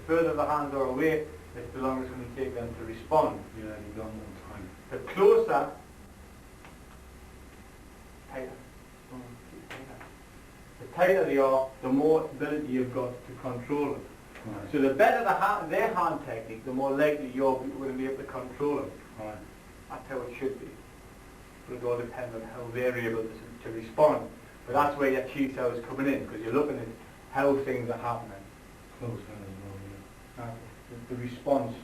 further the hands are away, it's the longest it's going to take them to respond. Yeah, you've got more time. The closer, tighter. The tighter they are, the more ability you've got to control them. Right. So the better their hand technique, the more likely you're going to be able to control them. Right. That's how it should be. But it all depends on how they're able to respond. But that's where your Tjwc is coming in, because you're looking at how things are happening. Close hand as well, The response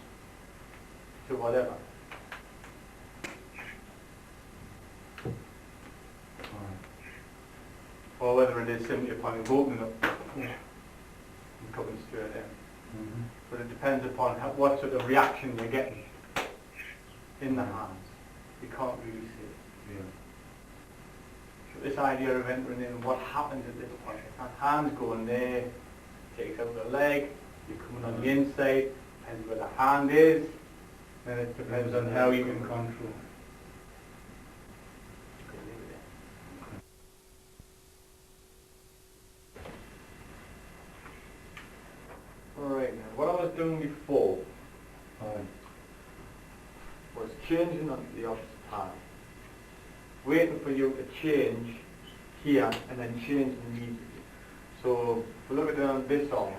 to whatever. yeah. Right. Or whether it is simply upon opening up and coming straight in. Mm-hmm. But it depends upon what sort of reaction you're getting in the hands. You can't really see it. Yeah. So this idea of entering in, what happens at this point? If that hand's going there, takes out the leg, you're coming on the inside, depends where the hand is, then it depends on how you can control. Alright, now what I was doing before was changing onto the opposite hand, waiting for you to change here and then change immediately. So if we look at it on this arm,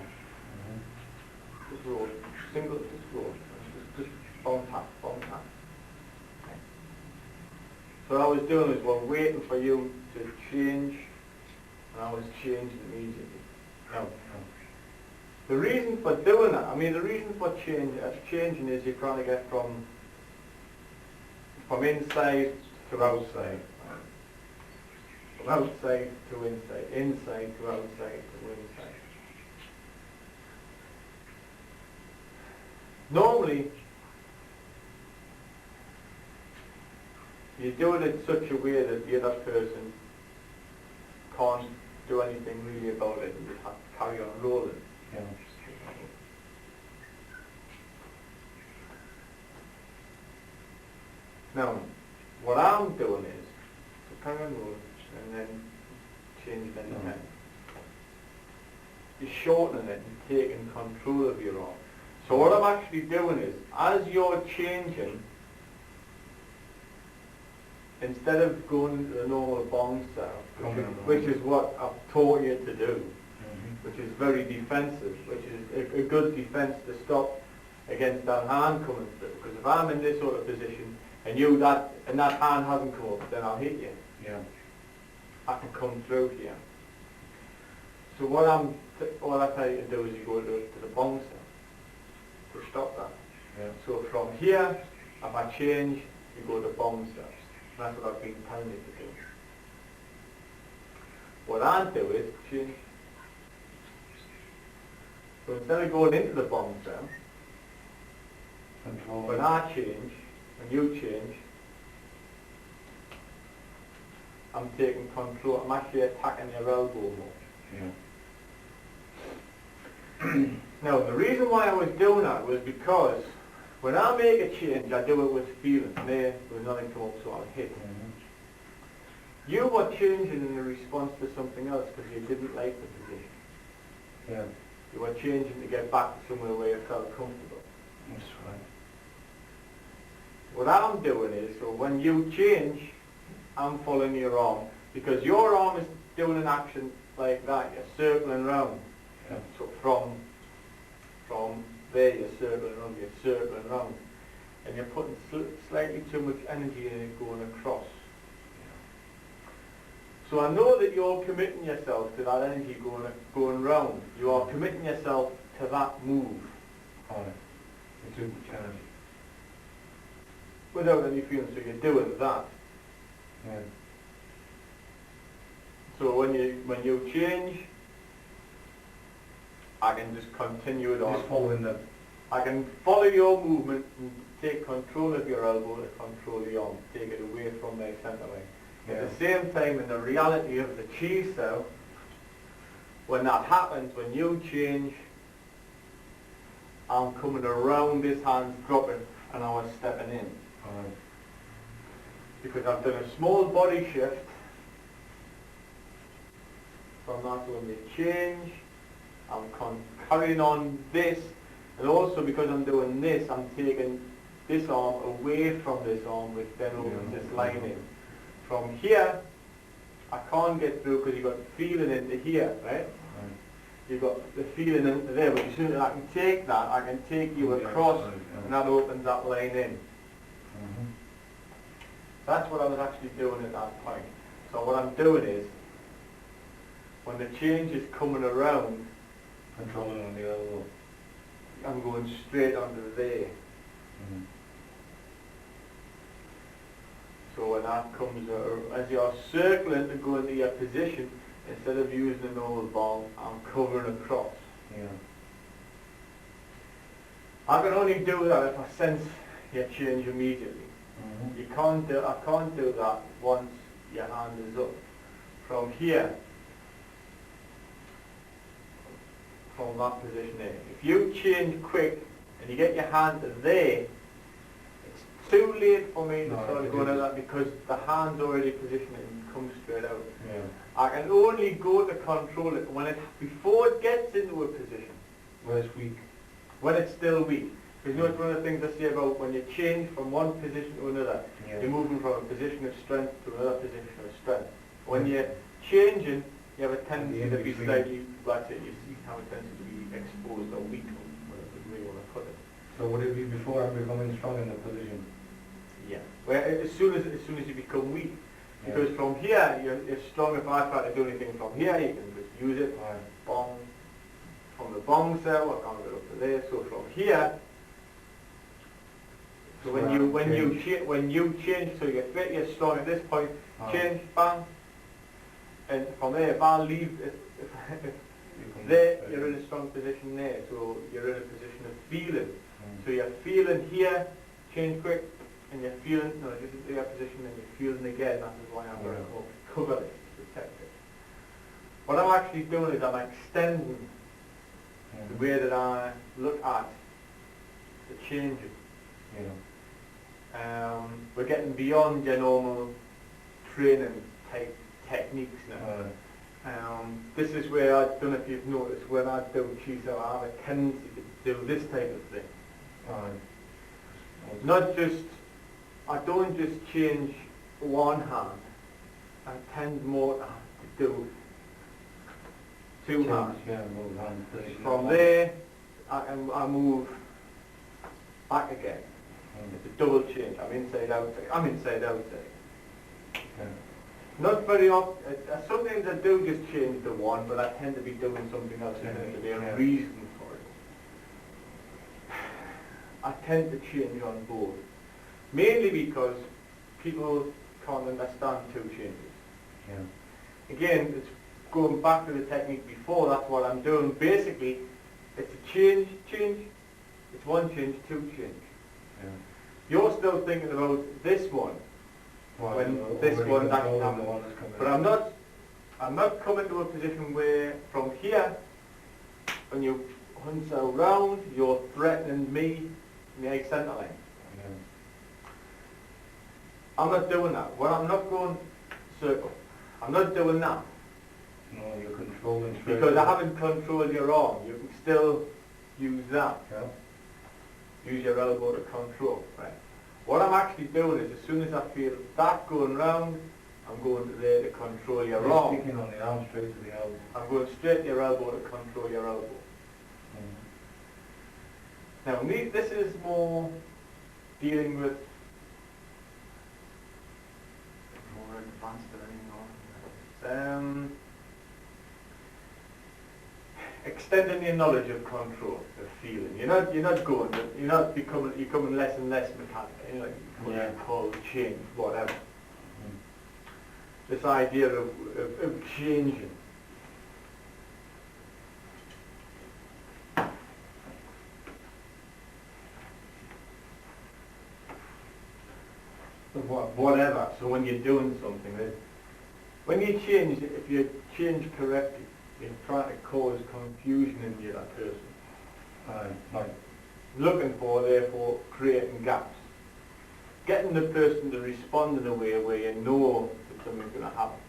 just roll, just roll, just bounce tap. Okay. So what I was doing is waiting for you to change, and I was changing immediately. Now, the reason for doing that, the reason for changing is you're trying to get from inside to outside, from outside to inside to outside to inside. Normally, you do it in such a way that the other person can't do anything really about it and just have to carry on rolling. Yeah. Now, what I'm doing is to carry on rolling and then change it anytime. You're shortening it and taking control of your arm. So what I'm actually doing is, as you're changing, instead of going into the normal bong style, which is what I've taught you to do, which is very defensive, which is a good defense to stop against that hand coming through. Because if I'm in this sort of position and that hand hasn't come up, then I'll hit you. Yeah. I can come through here. So what I tell you to do is you go to the bong style to stop that. Yeah. So from here, if I change, you go to bong style. That's what I've been telling you to do. What I do is change. So instead of going into the bong style, when I change, when you change, I'm taking control. I'm actually attacking your elbow more. Yeah. Now, the reason why I was doing that was because when I make a change, I do it with feeling. There was nothing come up, so I'll hit. You were changing in response to something else because you didn't like the position. Yeah. You were changing to get back to somewhere where you felt comfortable. That's right. What I'm doing is, so when you change, I'm following your arm, because your arm is doing an action like that. You're circling round. Yeah. So from there you're circling round, and you're putting slightly too much energy in it going across. So I know that you're committing yourself to that energy going round. You are committing yourself to that move. Right. It's too much energy. Without any feeling, so you're doing that. Yeah. So when you change, I can just continue it on. Just following the... I can follow your movement and take control of your elbow to control the arm, take it away from my centre line. Yeah. At the same time, in the reality of the Tjwc, when that happens, when you change, I'm coming around, this hand's dropping, and I was stepping in. Right. Because I've done a small body shift from that when you change, I'm carrying on this, And also because I'm doing this, I'm taking this arm away from this arm, which then opens this line in. From here, I can't get through because you've got feeling into here, right? You've got the feeling into there, but as soon as I can take that, I can take you across, and that opens that line in. That's what I was actually doing at that point. So what I'm doing is, when the change is coming around, Controlling on the elbow. I'm going straight onto there. So when that comes, as you're circling to go into your position, instead of using an old ball, I'm covering across. Yeah. I can only do that if I sense your change immediately. I can't do that once your hand is up. From here, from that position there. If you change quick and you get your hand to there, it's too late for me to start going at that because the hand's already positioned and comes straight out. Yeah. I can only go to control it before it gets into a position. When it's weak. When it's still weak. Because you know, it's one of the things I say about when you change from one position to another, you're moving from a position of strength to another position of strength. When you're changing, you have a tendency to be slightly, like you have a tendency to be exposed or weak, or whatever way you want to put it. So would it be before I'm becoming strong in the position? Yeah. Well, as soon as you become weak, because from here you're strong. If I try to do anything from here, you can just use it. Bong. From the bong cell, I can't get up to there. So from here. So when you change, so you're fit, you're strong at this point, change, bang, and from there, if I leave, if there, you're in a strong position there, so you're in a position of feeling. So you're feeling here, change quick, and you're feeling, no, this is your position, and you're feeling again, that is why I'm going to cover it, protect it. What I'm actually doing is I'm extending the way that I look at the changes. We're getting beyond your normal training type techniques now. This is where, I don't know if you've noticed, when I do Tjwc, I have a tendency to do this type of thing. I don't just change one hand, I tend more to do two hands. From there, I move back again. It's a double change. I'm inside, outside. I'm inside, outside. Not very often. Sometimes I do just change the one, but I tend to be doing something else. There tends to be a reason for it. I tend to change on both. Mainly because people can't understand two changes. Again, it's going back to the technique before. That's what I'm doing. Basically, it's a change. It's one change, two change. You're still thinking about this one, when this one's actually happening. But I'm not coming to a position where from here, when you hunch around, you're threatening me in the centre line. I'm not doing that. I'm not going circle. I'm not doing that. No, you're controlling straight. Because I haven't controlled your arm. You can still use that. Use your elbow to control, right? What I'm actually doing is, as soon as I feel that going round, I'm going to there to control your arm. You're sticking on the arm straight to the elbow. I'm going straight to your elbow to control your elbow. Now, this is more dealing with more advanced than anymore. Extending your knowledge of control, of feeling. You're becoming less and less mechanical. You're like pull, change, whatever. This idea of changing. Whatever. So when you're doing something, when you change, if you change correctly, you're trying to cause confusion in the other person. Looking for, therefore, creating gaps. Getting the person to respond in a way where you know that something's going to happen.